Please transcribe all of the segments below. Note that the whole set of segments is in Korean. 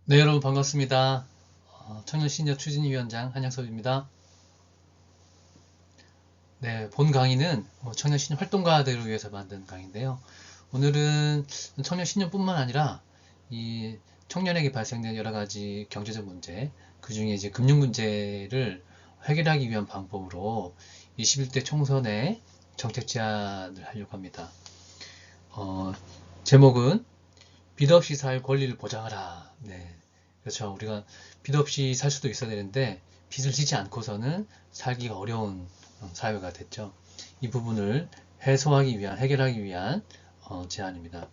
네, 여러분 반갑습니다. 청년 시니어 추진위원장 한양섭입니다. 네, 본 강의는 청년 시니어 활동가들을 위해서 만든 강의인데요. 오늘은 청년 시니어뿐만 아니라 이 청년에게 발생된 여러 가지 경제적 문제, 그 중에 이제 금융 문제를 해결하기 위한 방법으로 21대 총선에 정책 제안을 하려고 합니다. 어, 제목은 빚 없이 살 권리를 보장하라. 네. 그렇죠. 우리가 빚 없이 살 수도 있어야 되는데 빚을 지지 않고서는 살기가 어려운 사회가 됐죠. 이 부분을 해결하기 위한 제안입니다.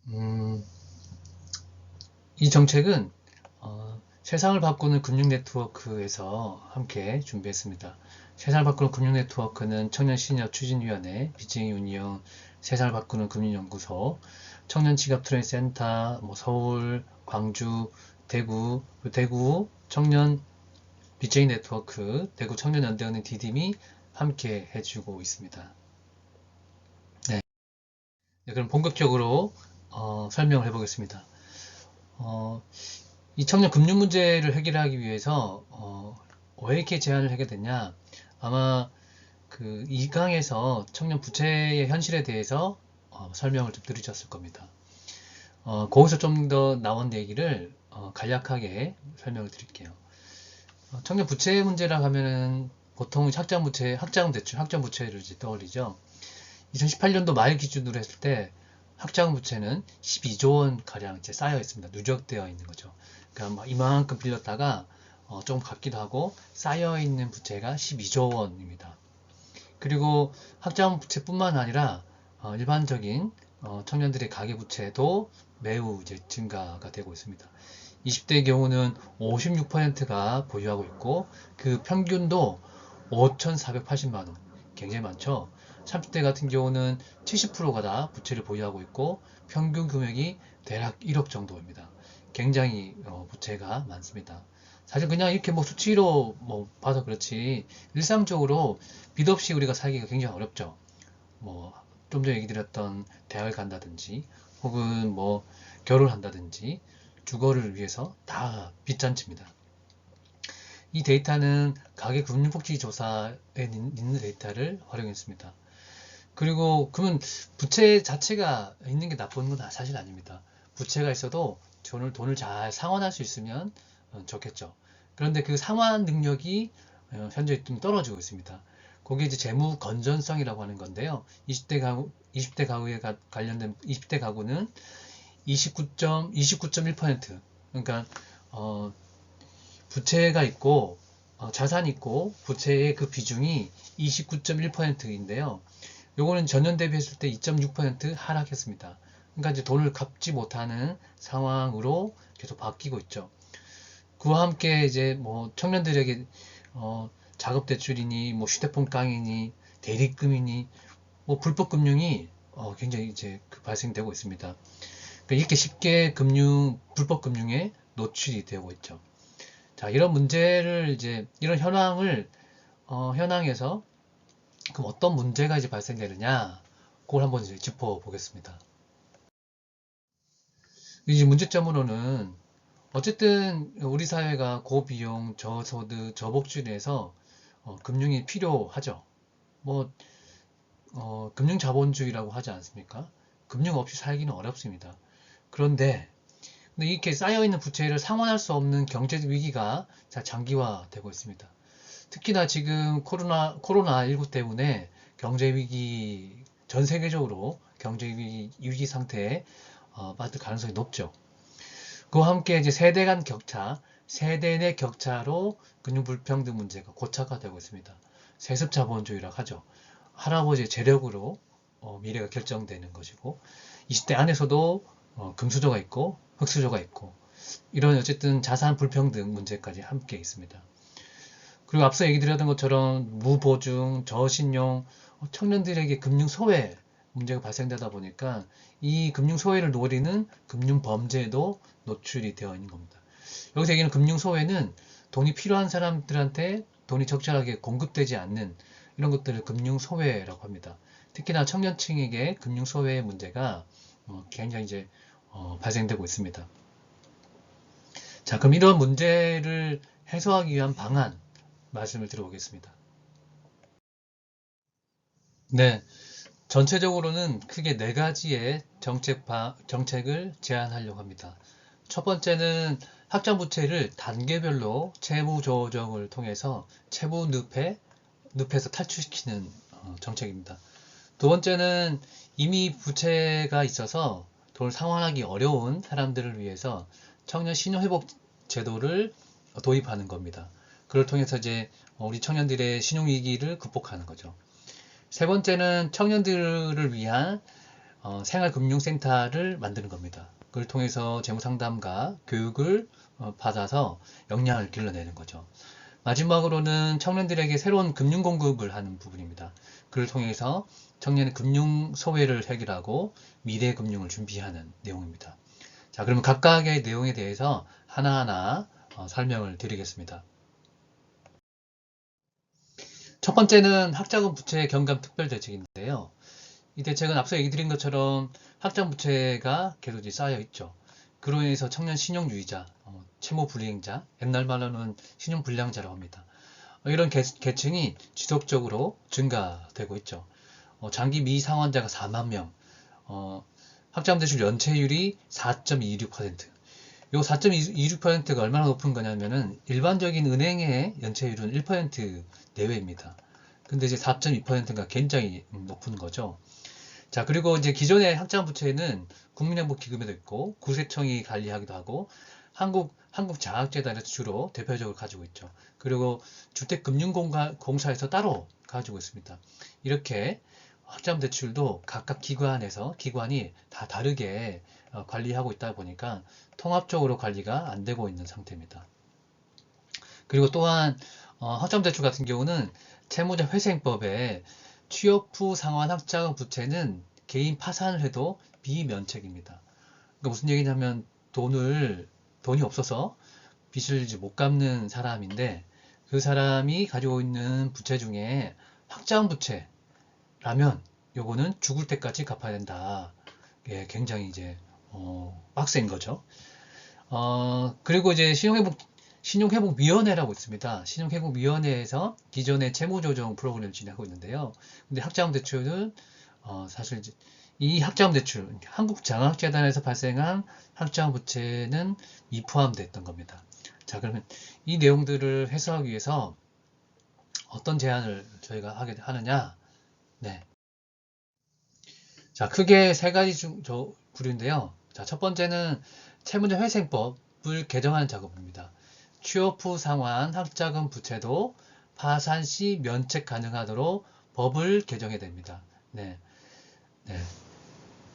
음, 이 정책은 세상을 바꾸는 금융 네트워크에서 함께 준비했습니다. 세상을 바꾸는 금융 네트워크는 청년 시니어 추진위원회, 빚쟁이 운영, 세상을 바꾸는 금융연구소, 청년 지갑 트레이닝 센터, 서울, 광주, 대구 청년 빚쟁이 네트워크, 대구 청년연대은행 디딤이 함께 해주고 있습니다. 네, 네, 그럼 본격적으로 설명을 해보겠습니다. 어, 이 청년 금융 문제를 해결하기 위해서 왜 이렇게 제안을 하게 됐냐? 아마 그 2강에서 청년 부채의 현실에 대해서 설명을 좀 들으셨을 겁니다. 거기서 좀 더 나온 얘기를 간략하게 설명을 드릴게요. 청년 부채 문제라 하면은 보통 학자금 대출, 학자금 부채를 이제 떠올리죠. 2018년도 말 기준으로 했을 때 학자금 부채는 12조 원 가량 이제 쌓여 있습니다. 누적되어 있는 거죠. 그러니까 막 이만큼 빌렸다가 조금 갚기도 하고 쌓여 있는 부채가 12조 원입니다. 그리고 학자금 부채뿐만 아니라 일반적인 청년들의 가계 부채도 매우 이제 증가가 되고 있습니다. 20대의 경우는 56%가 보유하고 있고 그 평균도 5,480만 원. 굉장히 많죠. 30대 같은 경우는 70%가 다 부채를 보유하고 있고 평균 금액이 대략 1억 정도입니다. 굉장히 부채가 많습니다. 사실 그냥 이렇게 뭐 수치로 봐서 그렇지 일상적으로 빚 없이 우리가 살기가 굉장히 어렵죠. 뭐 좀 전에 얘기 드렸던 대학을 간다든지 혹은 뭐 결혼한다든지 주거를 위해서 다 빚잔치입니다. 이 데이터는 가계금융복지조사에 있는 데이터를 활용했습니다. 그리고 그러면 부채 자체가 있는 게 나쁜 건 사실 아닙니다. 부채가 있어도 돈을 잘 상환할 수 있으면 좋겠죠. 그런데 그 상환 능력이 현재 좀 떨어지고 있습니다. 그게 이제 재무 건전성이라고 하는 건데요. 20대 가구에 관련된 20대 가구는 29.1% 그러니까 어, 부채가 있고 자산이 있고 부채의 그 비중이 29.1%인데요. 요거는 전년 대비했을 때 2.6% 하락했습니다. 그러니까 이제 돈을 갚지 못하는 상황으로 계속 바뀌고 있죠. 그와 함께 이제 뭐 청년들에게 작업 대출이니 뭐 휴대폰 깡이니 대리금이니 뭐 불법 금융이 굉장히 이제 발생되고 있습니다. 그러니까 이렇게 쉽게 불법 금융에 노출이 되고 있죠. 자, 이런 문제를 이런 현황에서 그럼 어떤 문제가 이제 발생되느냐, 그걸 한번 이제 짚어보겠습니다. 이제 문제점으로는 어쨌든 우리 사회가 고비용, 저소득, 저복지에서 금융이 필요하죠. 뭐 금융자본주의라고 하지 않습니까? 금융 없이 살기는 어렵습니다. 그런데 근데 이렇게 쌓여있는 부채를 상환할 수 없는 경제 위기가 장기화되고 있습니다. 특히나 지금 코로나19 때문에 경제 위기, 전 세계적으로 경제 위기 상태에 빠질 가능성이 높죠. 그와 함께 이제 세대 간 격차, 세대 내 격차로 금융 불평등 문제가 고착화되고 있습니다. 세습 자본주의라고 하죠. 할아버지의 재력으로 미래가 결정되는 것이고 20대 안에서도 금수저가 있고 흑수저가 있고 이런 어쨌든 자산 불평등 문제까지 함께 있습니다. 그리고 앞서 얘기 드렸던 것처럼 무보증, 저신용, 청년들에게 금융소외 문제가 발생되다 보니까 이 금융소외를 노리는 금융범죄에도 노출이 되어 있는 겁니다. 여기서 얘기하는 금융소외는 돈이 필요한 사람들한테 돈이 적절하게 공급되지 않는 이런 것들을 금융소외라고 합니다. 특히나 청년층에게 금융소외의 문제가 굉장히 이제 발생되고 있습니다. 자, 그럼 이런 문제를 해소하기 위한 방안 말씀을 드려보겠습니다. 네, 전체적으로는 크게 네 가지의 정책을 제안하려고 합니다. 첫 번째는 학자부채를 단계별로 채무 조정을 통해서 채무 늪에서 탈출시키는 정책입니다. 두 번째는 이미 부채가 있어서 돈을 상환하기 어려운 사람들을 위해서 청년 신용회복 제도를 도입하는 겁니다. 그걸 통해서 이제 우리 청년들의 신용위기를 극복하는 거죠. 세 번째는 청년들을 위한 생활금융센터를 만드는 겁니다. 그걸 통해서 재무상담과 교육을 받아서 역량을 길러내는 거죠. 마지막으로는 청년들에게 새로운 금융 공급을 하는 부분입니다. 그를 통해서 청년의 금융 소외를 해결하고 미래 금융을 준비하는 내용입니다. 자, 그러면 각각의 내용에 대해서 하나하나 설명을 드리겠습니다. 첫 번째는 학자금 부채 경감 특별 대책인데요. 이 대책은 앞서 얘기 드린 것처럼 학자금 부채가 계속 쌓여 있죠. 그로 인해서 청년 신용유의자, 채무 불이행자, 옛날 말로는 신용불량자라고 합니다. 이런 계층이 지속적으로 증가되고 있죠. 장기 미상환자가 4만 명, 학자금 대출 연체율이 4.26%. 이 4.26%가 얼마나 높은 거냐면은 일반적인 은행의 연체율은 1% 내외입니다. 근데 이제 4.2%가 굉장히 높은 거죠. 자, 그리고 이제 기존의 학자금 부채는 국민행복기금에도 있고 구세청이 관리하기도 하고 한국장학재단에서 주로 대표적으로 가지고 있죠. 그리고 주택금융공사에서 따로 가지고 있습니다. 이렇게 학자금 대출도 각각 기관이 다 다르게 관리하고 있다 보니까 통합적으로 관리가 안 되고 있는 상태입니다. 그리고 또한 학자금 대출 같은 경우는 채무자 회생법에 취업 후 상환 학자금 부채는 개인 파산을 해도 비면책입니다. 그러니까 무슨 얘기냐면 돈이 없어서 빚을 이제 못 갚는 사람인데 그 사람이 가지고 있는 부채 중에 학자금 부채라면 요거는 죽을 때까지 갚아야 된다. 예, 굉장히 이제 빡센 거죠. 그리고 이제 신용회복위원회라고 있습니다. 신용회복위원회에서 기존의 채무조정 프로그램을 진행하고 있는데요. 근데 학자금 대출은 사실 이 학자금 대출, 한국장학재단에서 발생한 학자금 부채는 미포함됐던 겁니다. 자, 그러면 이 내용들을 해소하기 위해서 어떤 제안을 저희가 하느냐? 네. 자, 크게 세 가지 부류인데요. 자, 첫 번째는 채무자 회생법을 개정하는 작업입니다. 취업 후 상환 학자금 부채도 파산 시 면책 가능하도록 법을 개정해야 됩니다. 네. 네.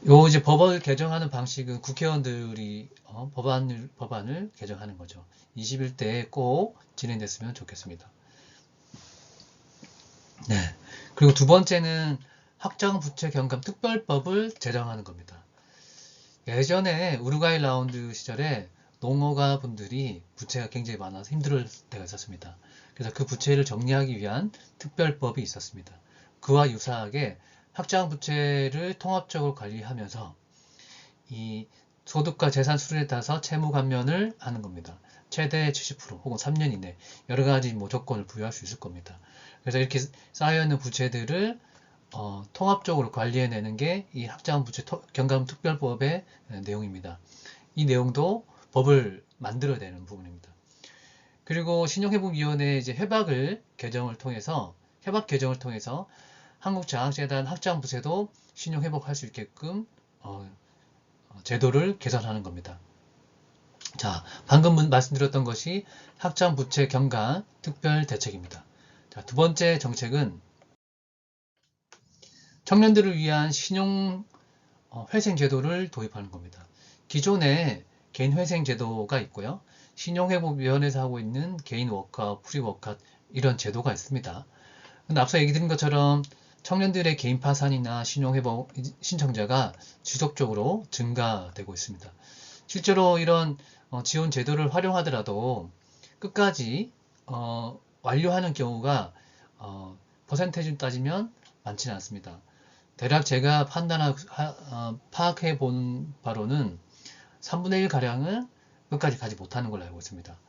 요 이제 법을 개정하는 방식은 국회의원들이 법안을 개정하는 거죠. 21대에 꼭 진행됐으면 좋겠습니다. 네. 그리고 두 번째는 학자금 부채 경감 특별법을 제정하는 겁니다. 예전에 우루과이 라운드 시절에 농어가 분들이 부채가 굉장히 많아서 힘들 때가 있었습니다. 그래서 그 부채를 정리하기 위한 특별법이 있었습니다. 그와 유사하게 학자금 부채를 통합적으로 관리하면서 이 소득과 재산 수준에 따라서 채무 감면을 하는 겁니다. 최대 70% 혹은 3년 이내 여러 가지 조건을 부여할 수 있을 겁니다. 그래서 이렇게 쌓여있는 부채들을 통합적으로 관리해내는 게 이 학자금 부채 경감 특별법의 내용입니다. 이 내용도 법을 만들어야 되는 부분입니다. 그리고 신용회복위원회 이제 협약 개정을 통해서 한국장학재단 학자금 부채도 신용회복할 수 있게끔 제도를 개선하는 겁니다. 자, 방금 말씀드렸던 것이 학자금 부채 경감 특별 대책입니다. 자, 두 번째 정책은 청년들을 위한 신용 회생 제도를 도입하는 겁니다. 기존에 개인 회생 제도가 있고요. 신용회복위원회에서 하고 있는 개인 워크아웃, 프리워크아웃 이런 제도가 있습니다. 근데 앞서 얘기 드린 것처럼 청년들의 개인 파산이나 신용회복 신청자가 지속적으로 증가되고 있습니다. 실제로 이런 지원 제도를 활용하더라도 끝까지 완료하는 경우가 퍼센테이지로 따지면 많지는 않습니다. 대략 제가 파악해 본 바로는 3분의 1 가량은 끝까지 가지 못하는 걸로 알고 있습니다.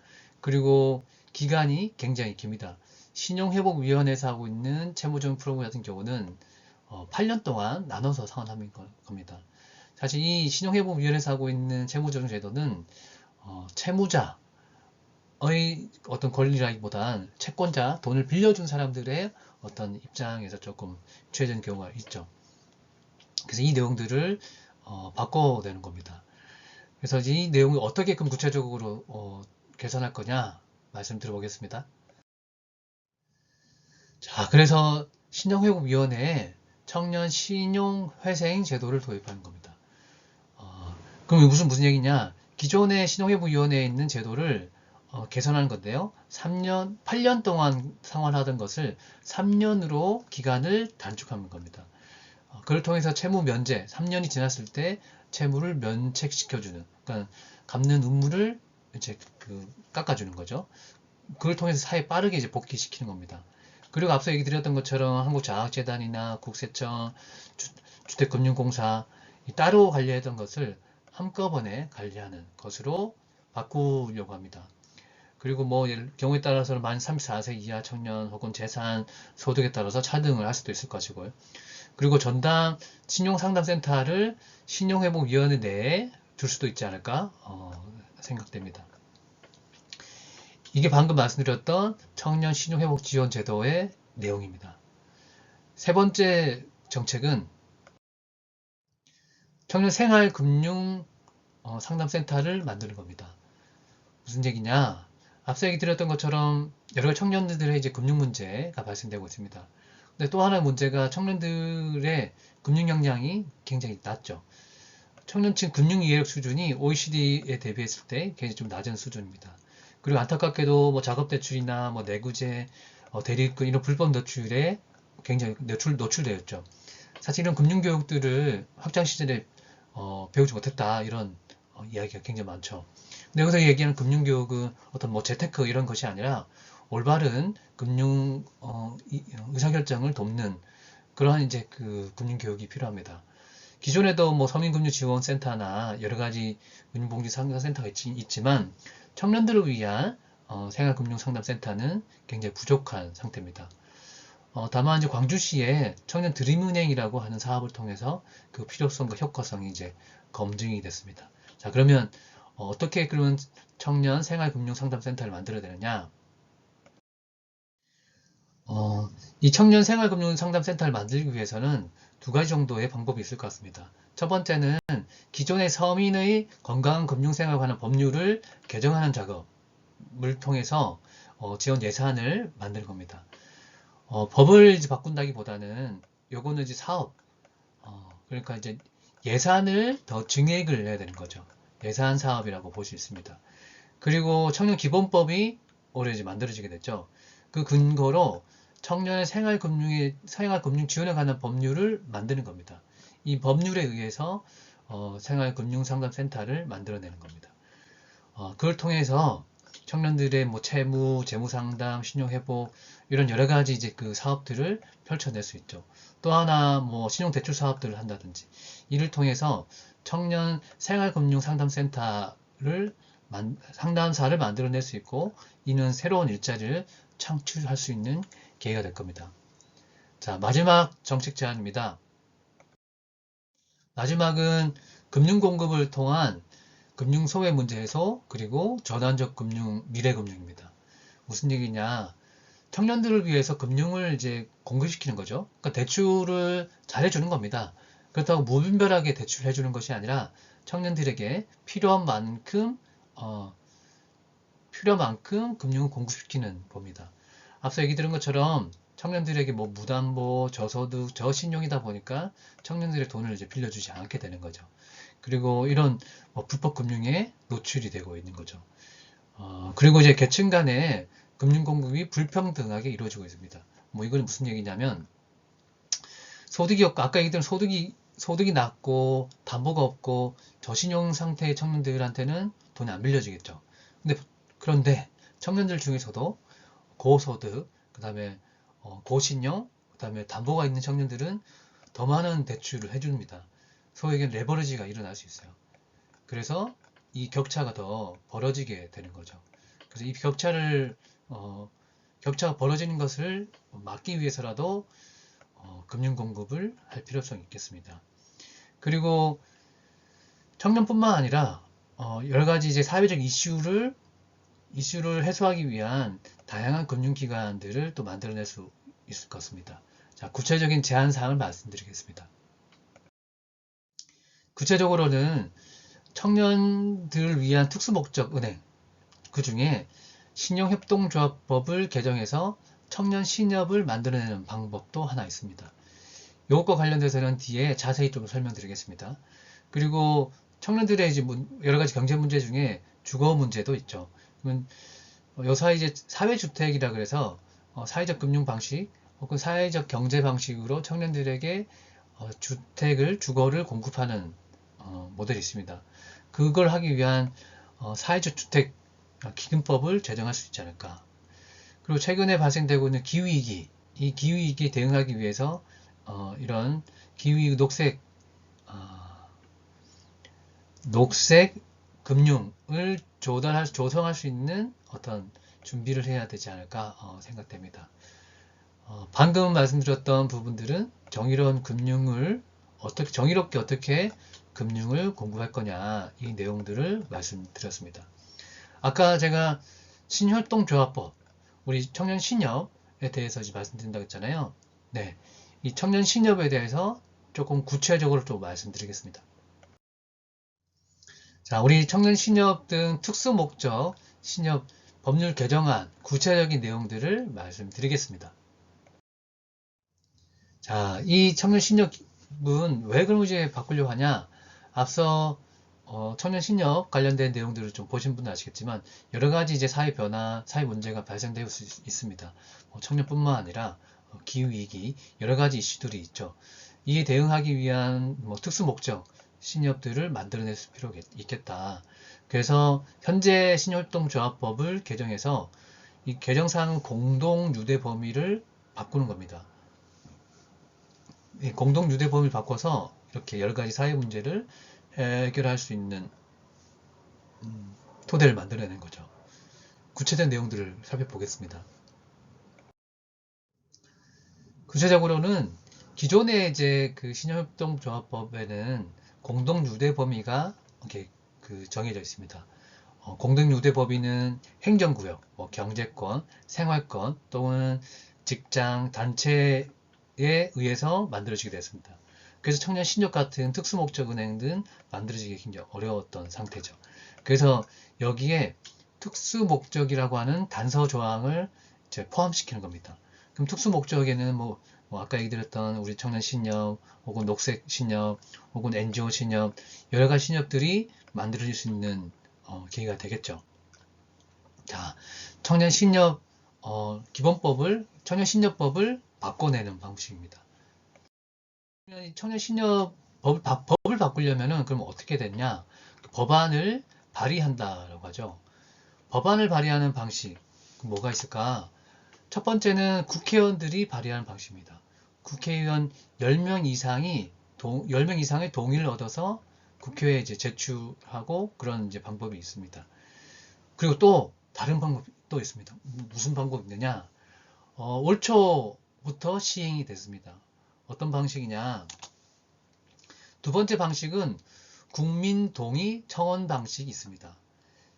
그리고 기간이 굉장히 깁니다. 신용회복위원회에서 하고 있는 채무조정 프로그램 같은 경우는 8년 동안 나눠서 상환하는 겁니다. 사실 이 신용회복위원회에서 하고 있는 채무조정 제도는 채무자의 어떤 권리라기보단 채권자, 돈을 빌려준 사람들의 어떤 입장에서 조금 취해진 경우가 있죠. 그래서 이 내용들을 바꿔내는 겁니다. 그래서 이 내용을 어떻게 그럼 구체적으로 개선할 거냐 말씀 드려보겠습니다. 자, 그래서 신용회복위원회에 청년 신용회생 제도를 도입하는 겁니다. 그럼 무슨 얘기냐? 기존의 신용회복위원회에 있는 제도를 개선하는 건데요. 8년 동안 상환하던 것을 3년으로 기간을 단축하는 겁니다. 그걸 통해서 채무 면제, 3년이 지났을 때 채무를 면책시켜주는, 그러니까 갚는 의무를 이제 깎아주는 거죠. 그걸 통해서 사회에 빠르게 이제 복귀시키는 겁니다. 그리고 앞서 얘기 드렸던 것처럼 한국자학재단이나 국세청, 주택금융공사 따로 관리했던 것을 한꺼번에 관리하는 것으로 바꾸려고 합니다. 그리고 뭐 경우에 따라서는 만 34세 이하 청년 혹은 재산, 소득에 따라서 차등을 할 수도 있을 것이고요. 그리고 전담 신용상담센터를 신용회복위원회 내에 둘 수도 있지 않을까 생각됩니다. 이게 방금 말씀드렸던 청년 신용회복지원제도의 내용입니다. 세 번째 정책은 청년 생활금융 상담센터를 만드는 겁니다. 무슨 얘기냐? 앞서 얘기 드렸던 것처럼 여러 가지 청년들의 이제 금융 문제가 발생되고 있습니다. 근데 또 하나의 문제가 청년들의 금융 역량이 굉장히 낮죠. 청년층 금융 이해력 수준이 OECD에 대비했을 때 굉장히 좀 낮은 수준입니다. 그리고 안타깝게도 뭐 작업대출이나 뭐 내구재, 대리금 이런 불법 노출에 굉장히 노출되었죠. 사실 이런 금융교육들을 학창시절에 배우지 못했다 이런 이야기가 굉장히 많죠. 근데 여기서 얘기하는 금융교육은 어떤 뭐 재테크 이런 것이 아니라 올바른 금융 의사결정을 돕는 그러한 이제 금융교육이 필요합니다. 기존에도 뭐 서민금융지원센터나 여러 가지 금융봉지상담센터가 있지만 청년들을 위한 생활금융상담센터는 굉장히 부족한 상태입니다. 다만 이제 광주시에 청년 드림은행이라고 하는 사업을 통해서 그 필요성과 효과성이 이제 검증이 됐습니다. 자, 그러면 어떻게 그런 청년 생활금융상담센터를 만들어야 되느냐? 이 청년 생활금융상담센터를 만들기 위해서는 두 가지 정도의 방법이 있을 것 같습니다. 첫 번째는 기존의 서민의 건강한 금융생활에 관한 법률을 개정하는 작업을 통해서 지원 예산을 만들 겁니다. 법을 이제 바꾼다기보다는 요거는 이제 사업, 그러니까 이제 예산을 더 증액을 해야 되는 거죠. 예산 사업이라고 볼 수 있습니다. 그리고 청년 기본법이 올해 이제 만들어지게 됐죠. 그 근거로 청년의 생활금융 지원에 관한 법률을 만드는 겁니다. 이 법률에 의해서 생활금융상담센터를 만들어내는 겁니다. 그걸 통해서 청년들의 뭐 채무, 재무상담, 신용회복 이런 여러 가지 이제 그 사업들을 펼쳐낼 수 있죠. 또 하나 뭐 신용대출 사업들을 한다든지 이를 통해서 청년 생활금융상담센터를 상담사를 만들어낼 수 있고 이는 새로운 일자리를 창출할 수 있는 계기가 될 겁니다. 자, 마지막 정책 제안입니다. 마지막은 금융 공급을 통한 금융 소외 문제 해소 그리고 전환적 금융, 미래 금융입니다. 무슨 얘기냐? 청년들을 위해서 금융을 이제 공급시키는 거죠. 그러니까 대출을 잘 해주는 겁니다. 그렇다고 무분별하게 대출을 해주는 것이 아니라 청년들에게 필요한 만큼 금융을 공급시키는 겁니다. 앞서 얘기 들은 것처럼 청년들에게 뭐 무담보, 저소득, 저신용이다 보니까 청년들의 돈을 이제 빌려주지 않게 되는 거죠. 그리고 이런 불법 금융에 노출이 되고 있는 거죠. 그리고 이제 계층 간의 금융 공급이 불평등하게 이루어지고 있습니다. 뭐 이건 무슨 얘기냐면 소득이 없고 아까 얘기했던 소득이 낮고 담보가 없고 저신용 상태의 청년들한테는 돈이 안 빌려지겠죠. 그런데 청년들 중에서도 고소득, 그 다음에 고신용, 그 다음에 담보가 있는 청년들은 더 많은 대출을 해줍니다. 소위 얘기하는 레버리지가 일어날 수 있어요. 그래서 이 격차가 더 벌어지게 되는 거죠. 그래서 이 격차가 벌어지는 것을 막기 위해서라도 금융 공급을 할 필요성이 있겠습니다. 그리고 청년뿐만 아니라 여러 가지 이제 사회적 이슈를 해소하기 위한 다양한 금융기관들을 또 만들어낼 수 있을 것 같습니다. 자, 구체적인 제안 사항을 말씀드리겠습니다. 구체적으로는 청년들을 위한 특수목적 은행, 그 중에 신용협동조합법을 개정해서 청년 신협을 만들어내는 방법도 하나 있습니다. 이것과 관련돼서는 뒤에 자세히 좀 설명드리겠습니다. 그리고 청년들의 이제 여러 가지 경제 문제 중에 주거 문제도 있죠. 요사이 이제 사회주택이라 그래서 사회적 금융 방식 혹은 사회적 경제 방식으로 청년들에게 주거를 공급하는 모델이 있습니다. 그걸 하기 위한 사회적 주택 기금법을 제정할 수 있지 않을까. 그리고 최근에 발생되고 있는 기후위기, 이 기후위기에 대응하기 위해서 이런 기후 녹색 금융을 조성할 수 있는 어떤 준비를 해야 되지 않을까 생각됩니다. 방금 말씀드렸던 부분들은 정의롭게 어떻게 금융을 공급할 거냐, 이 내용들을 말씀드렸습니다. 아까 제가 신협동조합법, 우리 청년 신협에 대해서 말씀드린다고 했잖아요. 네, 이 청년 신협에 대해서 조금 구체적으로 좀 말씀드리겠습니다. 자, 우리 청년 신협 등 특수목적 신협 법률 개정안 구체적인 내용들을 말씀드리겠습니다. 자, 이 청년 신협은 왜 그런 이제 바꾸려고 하냐? 앞서 청년 신협 관련된 내용들을 좀 보신 분은 아시겠지만 여러 가지 이제 사회 변화, 사회 문제가 발생될 수 있습니다. 청년뿐만 아니라 기후 위기 여러 가지 이슈들이 있죠. 이에 대응하기 위한 특수 목적 신협들을 만들어낼 필요가 있겠다. 그래서 현재 신협동조합법을 개정해서 이 개정사항 공동 유대 범위를 바꾸는 겁니다. 공동 유대 범위를 바꿔서 이렇게 여러 가지 사회 문제를 해결할 수 있는 토대를 만들어내는 거죠. 구체적인 내용들을 살펴보겠습니다. 구체적으로는 기존의 이제 그 신협동조합법에는 공동 유대 범위가 이렇게 정해져 있습니다. 공동 유대 범위는 행정구역, 경제권, 생활권 또는 직장, 단체에 의해서 만들어지게 됐습니다. 그래서 청년 신협 같은 특수목적은행 등 만들어지기 굉장히 어려웠던 상태죠. 그래서 여기에 특수목적이라고 하는 단서 조항을 이제 포함시키는 겁니다. 그럼 특수목적에는 아까 얘기 드렸던 우리 청년 신협, 혹은 녹색 신협, 혹은 NGO 신협, 여러 가지 신협들이 만들어질 수 있는 계기가 되겠죠. 자, 청년 신협 기본법을 청년 신협법을 바꿔내는 방식입니다. 청년 신협 법을 바꾸려면은 그럼 어떻게 됐냐? 법안을 발의한다라고 하죠. 법안을 발의하는 방식 뭐가 있을까? 첫 번째는 국회의원들이 발의하는 방식입니다. 국회의원 10명 이상이 10명 이상의 동의를 얻어서 국회에 이제 제출하고 그런 이제 방법이 있습니다. 그리고 또 다른 방법이 또 있습니다. 무슨 방법이 있느냐? 올 초부터 시행이 됐습니다. 어떤 방식이냐? 두 번째 방식은 국민 동의 청원 방식이 있습니다.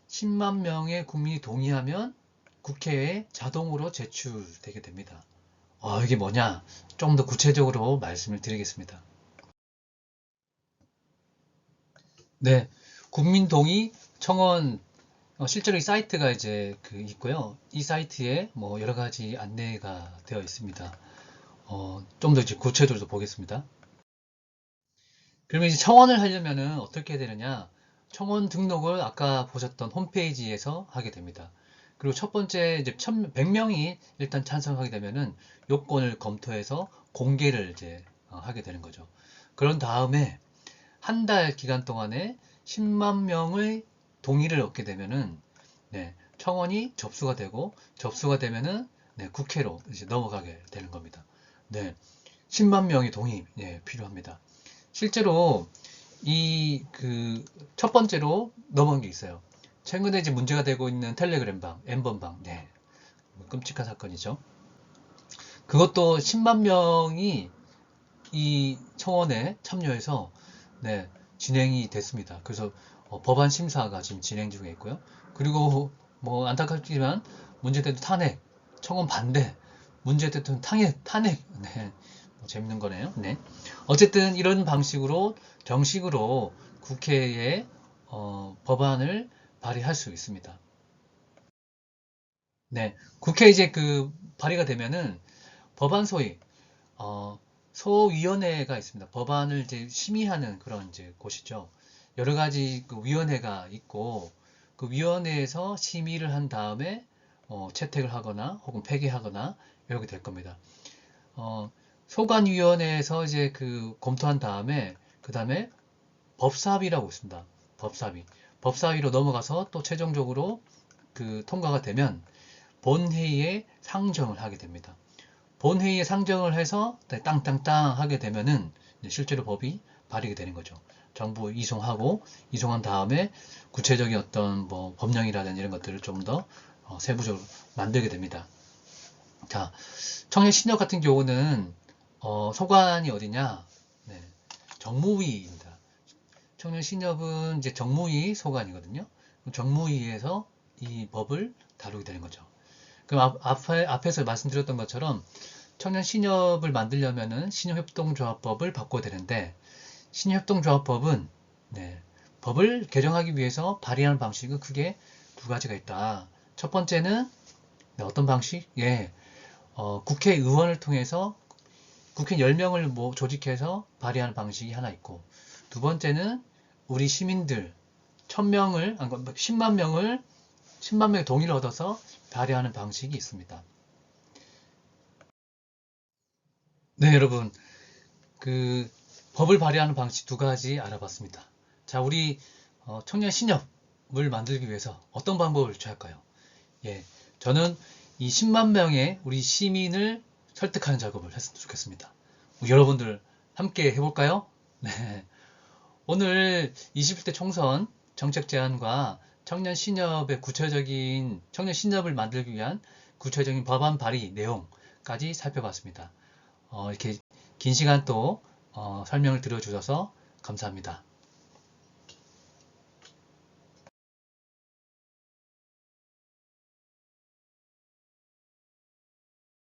10만 명의 국민이 동의하면 국회에 자동으로 제출되게 됩니다. 이게 뭐냐? 좀 더 구체적으로 말씀을 드리겠습니다. 네, 국민 동의 청원 실제로 이 사이트가 이제 있고요. 이 사이트에 여러 가지 안내가 되어 있습니다. 좀 더 이제 구체적으로 보겠습니다. 그러면 이제 청원을 하려면은 어떻게 해야 되느냐? 청원 등록을 아까 보셨던 홈페이지에서 하게 됩니다. 그리고 첫 번째 이제 100명이 일단 찬성하게 되면은 요건을 검토해서 공개를 이제 하게 되는 거죠. 그런 다음에 한 달 기간 동안에 10만 명의 동의를 얻게 되면은 청원이 접수가 되면은 국회로 이제 넘어가게 되는 겁니다. 10만 명의 동의 필요합니다. 실제로 첫 번째로 넘어온 게 있어요. 최근에 이제 문제가 되고 있는 텔레그램방, N번방. 네. 끔찍한 사건이죠. 그것도 10만 명이 이 청원에 참여해서 네, 진행이 됐습니다. 그래서 법안 심사가 지금 진행 중에 있고요. 그리고 뭐 안타깝지만 문재인 대통령 탄핵, 청원 반대, 문재인 대통령 탄핵. 네, 뭐 재밌는 거네요. 네. 어쨌든 이런 방식으로 정식으로 국회에 법안을 발의할 수 있습니다. 네, 국회 이제 발의가 되면은 법안 소위 소위원회가 있습니다. 법안을 이제 심의하는 그런 이제 곳이죠. 여러 가지 위원회가 있고 그 위원회에서 심의를 한 다음에 채택을 하거나 혹은 폐기하거나 이렇게 될 겁니다. 소관위원회에서 이제 검토한 다음에 그 다음에 법사위라고 있습니다. 법사위. 법사위로 넘어가서 또 최종적으로 통과가 되면 본회의에 상정을 하게 됩니다. 본회의에 상정을 해서 땅땅땅 하게 되면은 실제로 법이 발의가 되는 거죠. 정부 이송한 다음에 구체적인 어떤 뭐 법령이라든지 이런 것들을 좀 더 세부적으로 만들게 됩니다. 자, 청년 신협 같은 경우는 소관이 어디냐? 네, 정무위입니다. 청년 신협은 이제 정무위 소관이거든요. 정무위에서 이 법을 다루게 되는 거죠. 그럼 앞에서 말씀드렸던 것처럼 청년 신협을 만들려면은 신협협동조합법을 바꿔야 되는데 신협협동조합법은 네, 법을 개정하기 위해서 발의하는 방식은 크게 두 가지가 있다. 첫 번째는 네, 어떤 방식? 예, 국회의원을 통해서 국회 10명을 조직해서 발의하는 방식이 하나 있고 두 번째는 우리 시민들 1000명을 10만 명의 동의를 얻어서 발의하는 방식이 있습니다. 네, 여러분. 법을 발의하는 방식 두 가지 알아봤습니다. 자, 우리 청년 신협을 만들기 위해서 어떤 방법을 취할까요? 예, 저는 이 10만 명의 우리 시민을 설득하는 작업을 했으면 좋겠습니다. 여러분들 함께 해볼까요? 네. 오늘 21대 총선 정책 제안과 청년 신협의 청년 신협을 만들기 위한 구체적인 법안 발의 내용까지 살펴봤습니다. 이렇게 긴 시간 또 설명을 들어주셔서 감사합니다.